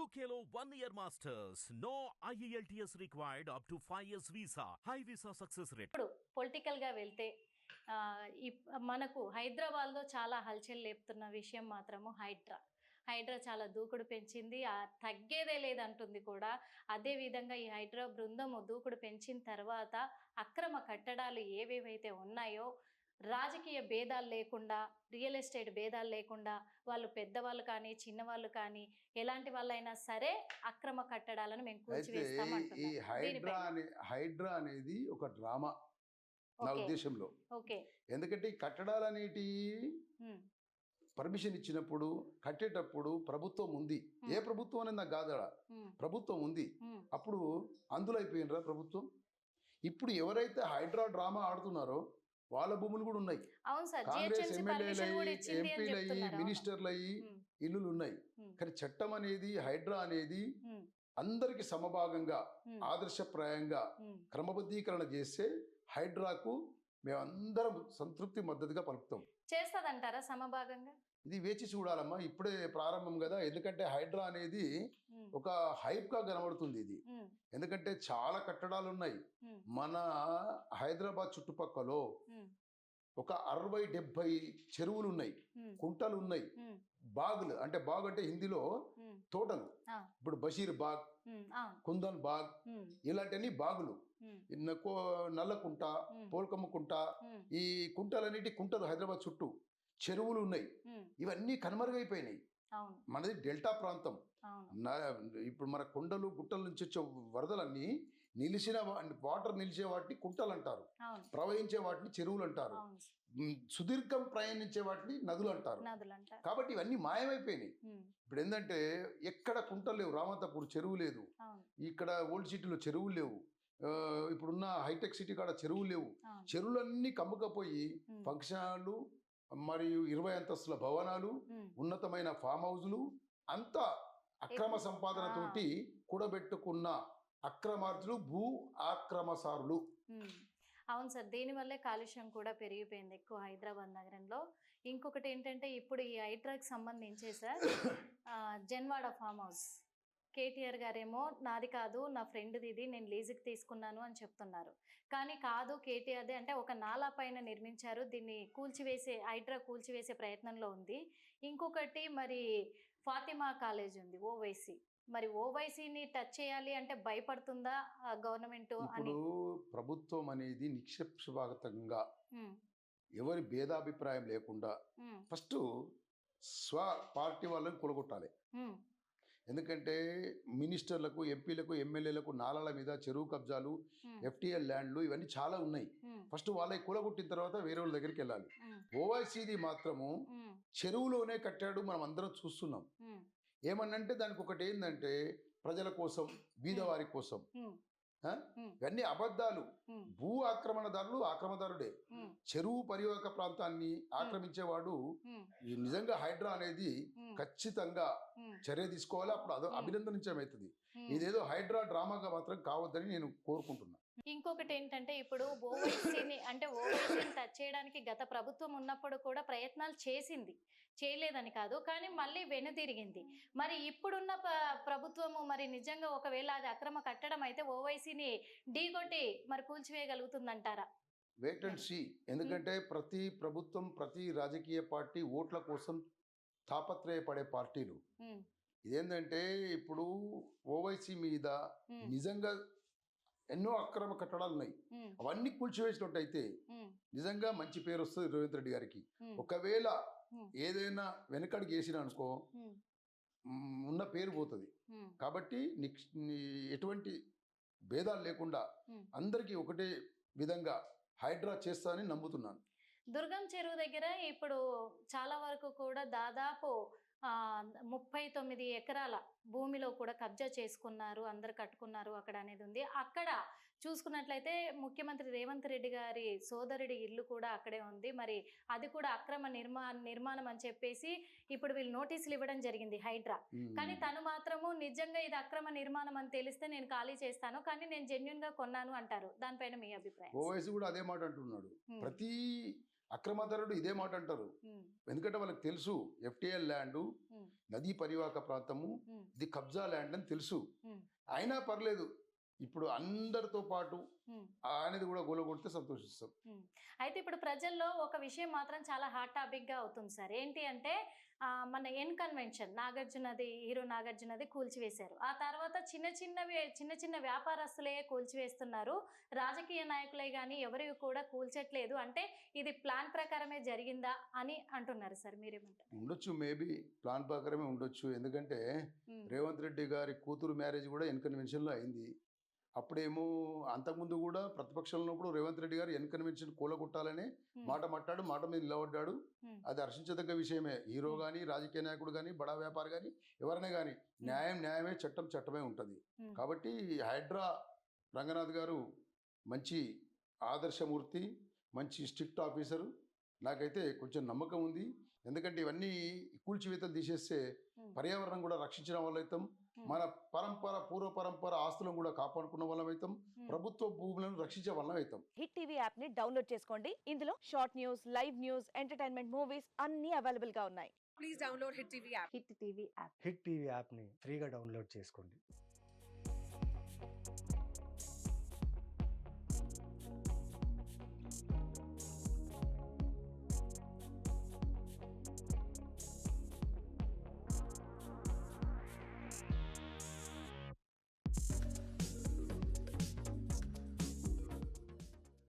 UKLO 1 year masters. No IELTS required up to 5 years visa. High visa success rate. ఇప్పుడు political గా వెళ్తే మనకు హైదరాబాద్ లో చాలా హల్చల్ లేపుతున్న విషయం మాత్రము హైడ్రా చాలా దూకుడు పెంచింది, తగ్గేదే లేదంటుంది కూడా. అదే విధంగా ఈ హైడ్రా బృందము దూకుడు పెంచిన తర్వాత అక్రమ కట్టడాలు ఏవేవైతే ఉన్నాయో రాజకీయ భేదాలు లేకుండా, రియల్ ఎస్టేట్ భేదాలు లేకుండా, వాళ్ళు పెద్దవాళ్ళు కానీ చిన్నవాళ్ళు కానీ ఎలాంటి వాళ్ళైనా సరే అక్రమ కట్టడాలను మేము ఈ హైడ్రా అనేది ఒక డ్రామా నా ఉద్దేశంలో. ఎందుకంటే ఈ కట్టడాలు అనేటి పర్మిషన్ ఇచ్చినప్పుడు కట్టేటప్పుడు ప్రభుత్వం ఉంది, ఏ ప్రభుత్వం అనేది నాకు కాదా, ప్రభుత్వం ఉంది. అప్పుడు అందులో అయిపోయినరా ప్రభుత్వం. ఇప్పుడు ఎవరైతే హైడ్రా డ్రామా ఆడుతున్నారో వాళ్ళ భూములు కూడా ఉన్నాయి. కాంగ్రెస్ ఎమ్మెల్యేలు ఎంపీలు అయ్యి మినిస్టర్లు అయ్యి ఇల్లులు ఉన్నాయి. కానీ చట్టం అనేది హైడ్రా అనేది అందరికి సమభాగంగా ఆదర్శప్రాయంగా క్రమబద్ధీకరణ చేస్తే హైడ్రాకు మేమందరం సంతృప్తి మద్దతుగా పలుకుతాం. చేస్తదంటారా సమభాగంగా? ఇది వేచి చూడాలమ్మా, ఇప్పుడే ప్రారంభం కదా. ఎందుకంటే హైడ్రా అనేది ఒక హైప్ గా కనబడుతుంది ఇది. ఎందుకంటే చాలా కట్టడాలు ఉన్నాయి మన హైదరాబాద్ చుట్టుపక్కల. ఒక 60-70 చెరువులు ఉన్నాయి, కుంటలు ఉన్నాయి, బాగులు అంటే బాగ్ అంటే హిందీలో తోటలు. ఇప్పుడు బషీర్ బాగ్, కుందన్ బాగ్ ఇలాంటివన్నీ బాగులు. నల్లకుంట, పోల్కమ్మ కుంట, ఈ కుంటలన్నిటి కుంటలు హైదరాబాద్ చుట్టూ చెరువులు ఉన్నాయి. ఇవన్నీ కనుమరుగైపోయినాయి. మనది డెల్టా ప్రాంతం. ఇప్పుడు మన కొండలు గుట్టల నుంచి వచ్చే వరదలన్నీ నిలిచిన వాటర్ నిలిచే వాటిని కుంటలు అంటారు, ప్రవహించే వాటిని చెరువులు అంటారు, సుదీర్ఘం ప్రయాణించే వాటిని నదులు అంటారు. కాబట్టి ఇవన్నీ మాయమైపోయినాయి. ఇప్పుడు ఏంటంటే ఎక్కడ కుంటలు లేవు, రామంతపూర్ చెరువు లేదు, ఇక్కడ ఓల్డ్ సిటీలో చెరువులు లేవు, ఇప్పుడున్న హైటెక్ సిటీ కాడ చెరువులు లేవు. చెరువులన్నీ కమ్ముకపోయి ఫంక్షన్ హాళ్ళు మరియు 20 అంతస్తుల భవనాలు, ఉన్నతమైన ఫామ్ హౌజులు అంతా అక్రమ సంపాదనతోటి కూడబెట్టుకున్న అక్రమార్జులు, భూ ఆక్రమసారులు. అవును సార్, దీనివల్లే కాలుష్యం కూడా పెరిగిపోయింది ఎక్కువ హైదరాబాద్ నగరంలో. ఇంకొకటి ఏంటంటే ఇప్పుడు ఈ హైడ్రాకి సంబంధించి sir Janwada farm house KTR గారేమో నాది కాదు నా ఫ్రెండ్ది, ఇది నేను లీజుకి తీసుకున్నాను అని చెప్తున్నారు. కానీ కాదు కేటీఆర్ది, అంటే ఒక నాలా పైన నిర్మించారు, దీన్ని హైడ్రా కూల్చివేసే ప్రయత్నంలో ఉంది. ఇంకొకటి మరి ఫాతిమా కాలేజ్ ఉంది ఓవైసీ, మరి ఓవైసీని టచ్ చేయాలి అంటే భయపడుతుందా గవర్నమెంట్ అని? ప్రభుత్వం అనేది నిక్షేపంగా ఎవరి భేదాభిప్రాయం లేకుండా ఫస్ట్ స్వ పార్టీ వాళ్ళని కొలగొట్టాలి. ఎందుకంటే మినిస్టర్లకు, ఎంపీలకు, ఎమ్మెల్యేలకు నాలాల మీద చెరువు కబ్జాలు, ఎఫ్టీఎల్ ల్యాండ్లు ఇవన్నీ చాలా ఉన్నాయి. ఫస్ట్ వాళ్ళకి కూలగొట్టిన తర్వాత వేరే వాళ్ళ దగ్గరికి వెళ్ళాలి. ఓవైసీది మాత్రము చెరువులోనే కట్టాడు, మనం అందరం చూస్తున్నాం. ఏమన్నంటే దానికి ఒకటి ఏంటంటే ప్రజల కోసం, బీదవారి కోసం. ఇవన్నీ అబద్ధాలు. భూ ఆక్రమణదారులు ఆక్రమణదారుడే. చెరువు పరివాహక ప్రాంతాన్ని ఆక్రమించేవాడు నిజంగా హైడ్రా అనేది ఖచ్చితంగా చర్య తీసుకోవాలి. అప్పుడు అదో అభినందనించమవుతుంది. ఇదేదో హైడ్రా డ్రామాగా మాత్రం కావద్దని నేను కోరుకుంటున్నా. ఇంకొకటి ఏంటంటే ఇప్పుడు ఓవైసీని టచ్ చేయడానికి గత ప్రభుత్వం ఉన్నప్పుడు కూడా ప్రయత్నాలు చేసింది, చేయలేదని కాదు, కానీ మళ్ళీ వెనుదిరిగింది. మరి ఇప్పుడున్న ప్రభుత్వము మరి నిజంగా ఒకవేళ అది అక్రమ కట్టడం అయితే ఓవైసీని ఢీకొట్టి మరి కూల్చివేయగలుగుతుందంటారా? Wait and see. ఎందుకంటే ప్రతి ప్రభుత్వం, ప్రతి రాజకీయ పార్టీ ఓట్ల కోసం తాపత్రయపడే పార్టీలు. ఇదేంటంటే ఇప్పుడు ఓవైసీ మీద నిజంగా ఎన్నో అక్రమ కట్టడాలు ఉన్నాయి, అవన్నీ కూల్చివేసినట్టయితే నిజంగా మంచి పేరు వస్తుంది రేవంత్ రెడ్డి గారికి. ఒకవేళ ఏదైనా వెనకడికి వేసినా అనుకో ఉన్న పేరు పోతుంది. కాబట్టి ఎటువంటి భేదాలు లేకుండా అందరికీ ఒకటే విధంగా హైడ్రా చేస్తానని నమ్ముతున్నాను. దుర్గం చెరువు దగ్గర ఇప్పుడు చాలా వరకు కూడా దాదాపు 39 ఎకరాల భూమిలో కూడా కబ్జా చేసుకున్నారు, అందరు కట్టుకున్నారు అక్కడ అనేది ఉంది. అక్కడ చూసుకున్నట్లయితే ముఖ్యమంత్రి రేవంత్ రెడ్డి గారి సోదరుడి ఇల్లు కూడా అక్కడే ఉంది. మరి అది కూడా అక్రమ నిర్మాణం అని చెప్పేసి ఇప్పుడు వీళ్ళు నోటీసులు ఇవ్వడం జరిగింది హైడ్రా. కానీ తను మాత్రము నిజంగా ఇది అక్రమ నిర్మాణం అని తెలిస్తే నేను ఖాళీ చేస్తాను, కానీ నేను జెన్యూన్ గా కొన్నాను అంటారు. దానిపైన మీ అభిప్రాయం? ఓవైసీ కూడా అదే మాట అంటున్నాడు. ప్రతి అక్రమదారుడు ఇదే మాట అంటారు. ఎందుకంటే వాళ్ళకి తెలుసు ఎఫ్టీఎల్ ల్యాండ్, నదీ పరివాహక ప్రాంతము, ఇది కబ్జా ల్యాండ్ అని తెలుసు. అయినా పర్లేదు, ఇప్పుడు అందరితో పాటు అనేది కూడా గోలగొడితే సంతోషిస్తాం. అయితే ఇప్పుడు ప్రజల్లో ఒక విషయం మాత్రం చాలా హాట్ టాపిక్ గా అవుతుంది సార్. ఏంటి అంటే మన ఎన్ కన్వెన్షన్ హీరో నాగార్జునది కూల్చివేశారు. ఆ తర్వాత చిన్న చిన్న వ్యాపారస్తులే కూల్చివేస్తున్నారు. రాజకీయ నాయకులే కానీ ఎవరివి కూడా కూల్చట్లేదు. అంటే ఇది ప్లాన్ ప్రకారమే జరిగిందా అని అంటున్నారు సార్, మీరేమంటారు? ఉండొచ్చు, మేబీ ప్లాన్ ప్రకారమే ఉండొచ్చు. ఎందుకంటే రేవంత్ రెడ్డి గారి కూతురు మ్యారేజ్ కూడా ఎన్ కన్వెన్షన్లో అయింది. అప్పుడేమో అంతకుముందు కూడా ప్రతిపక్షంలో ఉన్నప్పుడు రేవంత్ రెడ్డి గారు ఎన్ కన్వెన్షన్ కూలగొట్టాలని మాట మీద నిలబడ్డాడు. అది హర్షించదగ్గ విషయమే. హీరో కానీ, రాజకీయ నాయకుడు కానీ, బడా వ్యాపారి కానీ, ఎవరైనా కానీ న్యాయమే, చట్టమే ఉంటుంది. కాబట్టి హైడ్రా రంగనాథ్ గారు మంచి ఆదర్శమూర్తి, మంచి స్ట్రిక్ట్ ఆఫీసరు. నాకైతే కొంచెం నమ్మకం ఉంది. ఎందుకంటే ఇవన్నీ కూల్చివేతలు తీసేస్తే పర్యావరణం కూడా రక్షించిన వాళ్ళైతాం, మన పూర్వ పరంపర ఆస్తులను కూడా కాపాడుకున్న వాళ్ళం అవుతాం, ప్రభుత్వ భూములను రక్షించే వాళ్ళం అవుతాం. హిట్ టీవీ యాప్ ని డౌన్లోడ్ చేసుకోండి. ఇందులో short news, live news, entertainment movies అన్ని అవైలబుల్ గా ఉన్నాయి. Please download Hit TV app. Hit TV app hit TV యాప్ని ఫ్రీగా డౌన్లోడ్ చేసుకోండి.